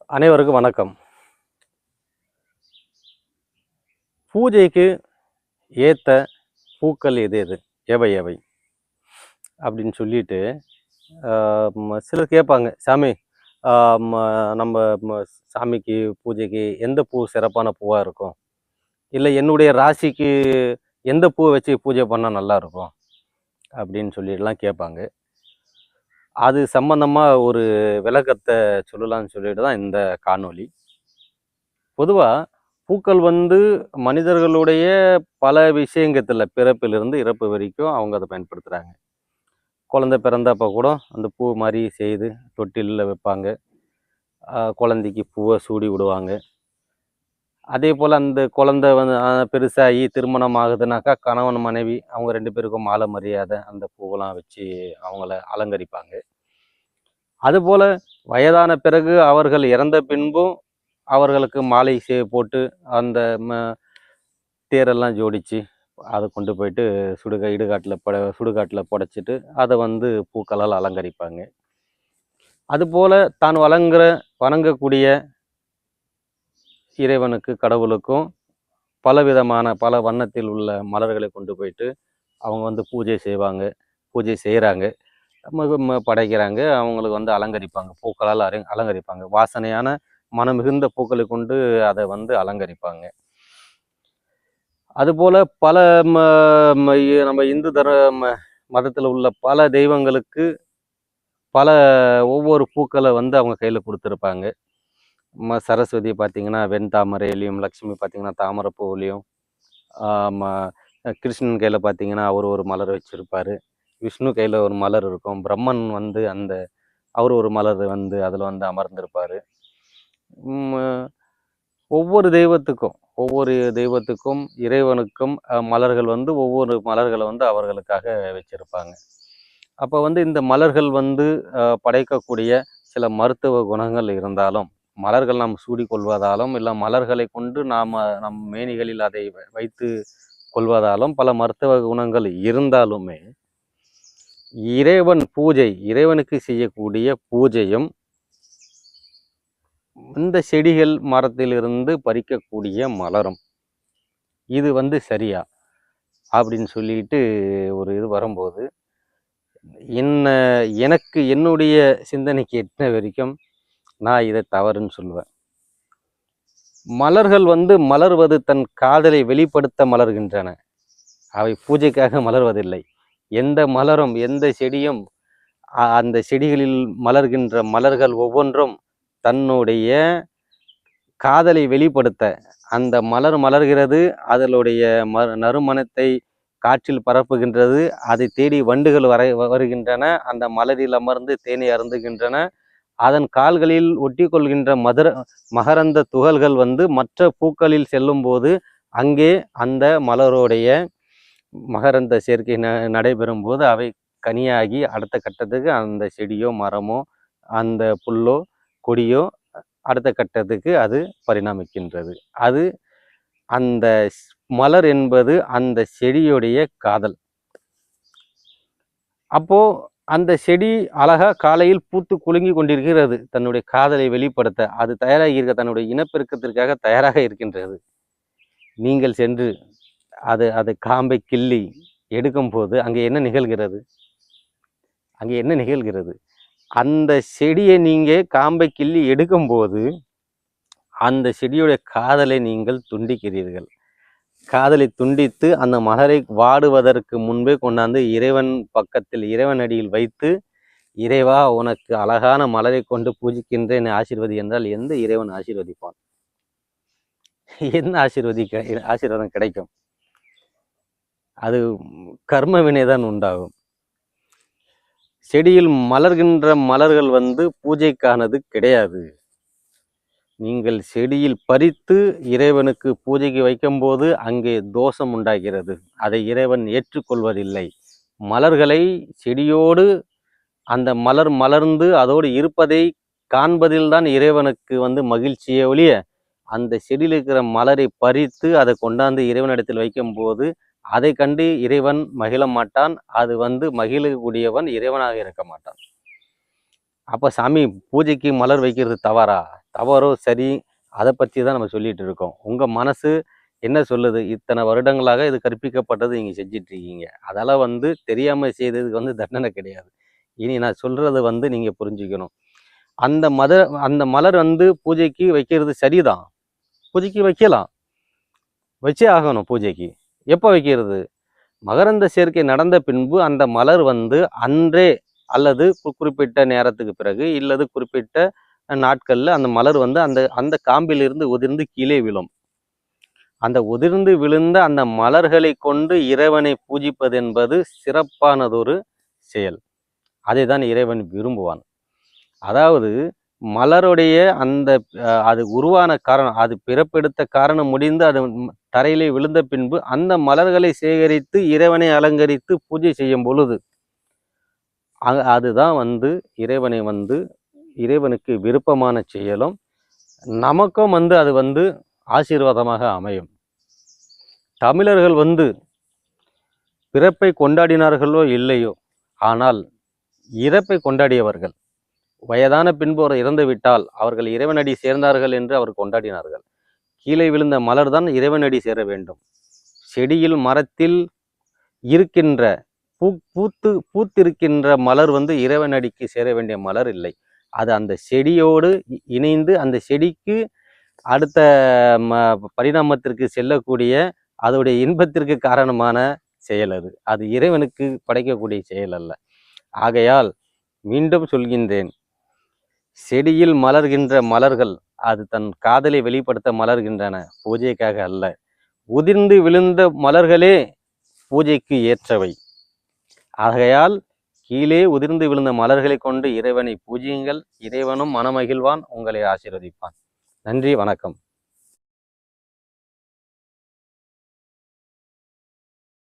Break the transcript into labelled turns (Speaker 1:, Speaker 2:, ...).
Speaker 1: அனைவருக்கும் வணக்கம். பூஜைக்கு ஏத்த பூக்கள் எது எது? எவை எவை? அப்படின்னு சொல்லிட்டு சிலர் கேட்பாங்க, சாமி ஆ ம நம்ம சாமிக்கு பூஜைக்கு எந்த பூ சிறப்பான பூவா இருக்கும்? இல்லை என்னுடைய ராசிக்கு எந்த பூவை வச்சு பூஜை பண்ணால் நல்லாயிருக்கும்? அப்படின்னு சொல்லிட்டுலாம் கேட்பாங்க. அது சம்பந்தமாக ஒரு விளக்கத்தை சொல்லலாம்னு சொல்லிட்டு தான் இந்த காணொளி. பொதுவாக பூக்கள் மனிதர்களுடைய பல விஷயங்கத்துல பிறப்பிலிருந்து இறப்பு வரைக்கும் அவங்க அதை பயன்படுத்துகிறாங்க. குழந்தை பிறந்தப்போ கூட அந்த பூ மாதிரி செய்து தொட்டிலில் வைப்பாங்க. குழந்தைக்கு பூவை சூடி விடுவாங்க. அதே போல் அந்த குழந்தை பெருசாகி திருமணம் ஆகுதுனாக்கா கணவன் மனைவி அவங்க 2 பேருக்கும் மாலை மரியாதை அந்த பூவெல்லாம் வச்சு அவங்கள அலங்கரிப்பாங்க. அதுபோல் வயதான பிறகு அவர்கள் இறந்த பின்பும் அவர்களுக்கு மாலை போட்டு அந்த தேரெல்லாம் ஜோடித்து அதை கொண்டு போயிட்டு சுடுகாட்டில் புடைச்சிட்டு அதை பூக்களால் அலங்கரிப்பாங்க. அதுபோல் தான் வணங்கக்கூடிய இறைவனுக்கு கடவுளுக்கும் பல வண்ணத்தில் உள்ள மலர்களை கொண்டு போயிட்டு அவங்க பூஜை செய்கிறாங்க, படைக்கிறாங்க. அவங்களுக்கு அலங்கரிப்பாங்க, பூக்களால் அலங்கரிப்பாங்க. வாசனையான மனம் மிகுந்த பூக்களை கொண்டு அதை அலங்கரிப்பாங்க. அதுபோல் பல நம்ம இந்து மதத்தில் உள்ள பல தெய்வங்களுக்கு ஒவ்வொரு பூக்களை அவங்க கையில் கொடுத்துருப்பாங்க. சரஸ்வதி பார்த்திங்கன்னா வெண்தாமரையிலையும், லக்ஷ்மி பார்த்திங்கன்னா தாமரைப்பூவிலையும், கிருஷ்ணன் கையில் பார்த்திங்கன்னா அவர் ஒரு மலர் வச்சுருப்பார், விஷ்ணு கையில் ஒரு மலர் இருக்கும், பிரம்மன் அவர் ஒரு மலர் அதில் அமர்ந்திருப்பார். ஒவ்வொரு தெய்வத்துக்கும் இறைவனுக்கும் மலர்கள் ஒவ்வொரு மலர்களை அவர்களுக்காக வச்சிருப்பாங்க. அப்போ இந்த மலர்கள் படைக்கக்கூடிய சில மருத்துவ குணங்கள் இருந்தாலும், மலர்கள் நாம் சூடிக்கொள்வதாலும் இல்லை மலர்களை கொண்டு நம் மேனிகளில் அதை வைத்து கொள்வதாலும் பல மருத்துவ குணங்கள் இருந்தாலுமே இறைவனுக்கு செய்யக்கூடிய பூஜையும் இந்த செடிகள் மரத்திலிருந்து பறிக்கக்கூடிய மலரும் இது சரியா அப்படின்னு சொல்லிட்டு ஒரு இது வரும்போது எனக்கு என்னுடைய சிந்தனைக்கு எட்டின வரைக்கும் நான் இதை தவறுன்னு சொல்லுவேன். மலர்கள் மலர்வது தன் காதலை வெளிப்படுத்த மலர்கின்றன, அவை பூஜைக்காக மலர்வதில்லை. எந்த மலரும் எந்த செடியும் அந்த செடிகளில் மலர்கின்ற மலர்கள் ஒவ்வொன்றும் தன்னுடைய காதலை வெளிப்படுத்த அந்த மலர்கிறது, அதனுடைய நறுமணத்தை காற்றில் பரப்புகின்றது, அதை தேடி வண்டுகள் வருகின்றன, அந்த மலரில் அமர்ந்து தேனை அருந்துகின்றன. அதன் கால்களில் ஒட்டி கொள்கின்ற மகரந்த துகள்கள் மற்ற பூக்களில் செல்லும் போது அங்கே அந்த மலருடைய மகரந்த சேர்க்கை நடைபெறும் போது அவை கனியாகி அடுத்த கட்டத்துக்கு அந்த செடியோ மரமோ அந்த புல்லோ கொடியோ அடுத்த கட்டத்துக்கு அது பரிணாமிக்கின்றது. அது அந்த மலர் என்பது அந்த செடியுடைய காதல். அப்போ அந்த செடி அழகா காலையில் பூத்து குலுங்கி கொண்டிருக்கிறது, தன்னுடைய காதலை வெளிப்படுத்த அது தயாராகி இருக்க, தன்னுடைய இனப்பெருக்கத்திற்காக தயாராக இருக்கின்றது. நீங்கள் சென்று அதை காம்பை கிள்ளி எடுக்கும் போது அங்கே என்ன நிகழ்கிறது? அந்த செடியை நீங்கள் காம்பை கிள்ளி எடுக்கும்போது அந்த செடியுடைய காதலை நீங்கள் துண்டிக்கிறீர்கள். காதலை துண்டித்து அந்த மலரை வாடுவதற்கு முன்பே கொண்டாந்து இறைவன் பக்கத்தில் இறைவன் அடியில் வைத்து, இறைவா உனக்கு அழகான மலரை கொண்டு பூஜிக்கின்றேன் ஆசீர்வதி என்றால் எந்த இறைவன் ஆசீர்வதிப்பான்? என்ன ஆசீர்வாதம் கிடைக்கும்? அது கர்ம வினைதான் உண்டாகும். செடியில் மலர்கின்ற மலர்கள் பூஜைக்கானது கிடையாது. நீங்கள் செடியில் பறித்து இறைவனுக்கு பூஜைக்கு வைக்கும்போது அங்கே தோஷம் உண்டாகிறது, அதை இறைவன் ஏற்றுக்கொள்வதில்லை. மலர்களை செடியோடு அந்த மலர்ந்து அதோடு இருப்பதை காண்பதில்தான் இறைவனுக்கு மகிழ்ச்சியை ஒழிய, அந்த செடியில் இருக்கிற மலரை பறித்து அதை கொண்டாந்து இறைவனிடத்தில் வைக்கும்போது அதை கண்டு இறைவன் மகிழ மாட்டான். அது மகிழக்கூடியவன் இறைவனாக இருக்க மாட்டான். அப்போ சாமி பூஜைக்கு மலர் வைக்கிறது தவறோ சரி அதை பற்றி தான் நம்ம சொல்லிட்டு இருக்கோம். உங்கள் மனசு என்ன சொல்லுது? இத்தனை வருடங்களாக இது கற்பிக்கப்பட்டது நீங்கள் செஞ்சிட்டு இருக்கீங்க. அதெல்லாம் வந்து தெரியாமல் செய்ததுக்கு வந்து தண்டனை கிடையாது. இனி நான் சொல்கிறத வந்து நீங்கள் புரிஞ்சுக்கணும். அந்த மலர் வந்து பூஜைக்கு வைக்கிறது சரிதான். பூஜைக்கு வைக்கலாம், வச்சே ஆகணும் பூஜைக்கு. எப்போ வைக்கிறது? மகரந்த சேர்க்கை நடந்த பின்பு அந்த மலர் வந்து அன்றே அல்லது குறிப்பிட்ட நேரத்துக்கு பிறகு இல்லது குறிப்பிட்ட நாட்களில் அந்த மலர் வந்து அந்த அந்த காம்பிலிருந்து உதிர்ந்து கீழே விழும். அந்த உதிர்ந்து விழுந்த அந்த மலர்களை கொண்டு இறைவனை பூஜிப்பது என்பது சிறப்பானதொரு செயல். அதை தான் இறைவன் விரும்புவான். அதாவது மலருடைய அந்த அது உருவான காரணம், அது பிறப்பெடுத்த காரணம் முடிந்து அது தரையிலே விழுந்த பின்பு அந்த மலர்களை சேகரித்து இறைவனை அலங்கரித்து பூஜை செய்யும் பொழுது அதுதான் வந்து இறைவனுக்கு விருப்பமான செயலும் நமக்கும் வந்து அது வந்து ஆசீர்வாதமாக அமையும். தமிழர்கள் வந்து பிறப்பை கொண்டாடினார்களோ இல்லையோ, ஆனால் இறப்பை கொண்டாடியவர்கள். வயதான பின்பு அவர் இறந்து விட்டால் அவர்கள் இறைவனடி சேர்ந்தார்கள் என்று அவர் கொண்டாடினார்கள். கீழே விழுந்த மலர் தான் இறைவனடி சேர வேண்டும். செடியில் மரத்தில் இருக்கின்ற பூத்திருக்கின்ற மலர் வந்து இறைவனடிக்கு சேர வேண்டிய மலர் இல்லை. அது அந்த செடியோடு இணைந்து அந்த செடிக்கு அடுத்த பரிணாமத்திற்கு செல்லக்கூடிய அதோடைய இன்பத்திற்கு காரணமான செயல். அது இறைவனுக்கு படைக்கக்கூடிய செயல் அல்ல. ஆகையால் மீண்டும் சொல்கின்றேன், செடியில் மலர்கின்ற மலர்கள் அது தன் காதலை வெளிப்படுத்த மலர்கின்றன, பூஜைக்காக அல்ல. உதிர்ந்து விழுந்த மலர்களே பூஜைக்கு ஏற்றவை. ஆகையால் கீழே உதிர்ந்து விழுந்த மலர்களை கொண்டு இறைவனை பூஜியுங்கள். இறைவனும் மனமகிழ்வான், உங்களை ஆசீர்வதிப்பான். நன்றி, வணக்கம்.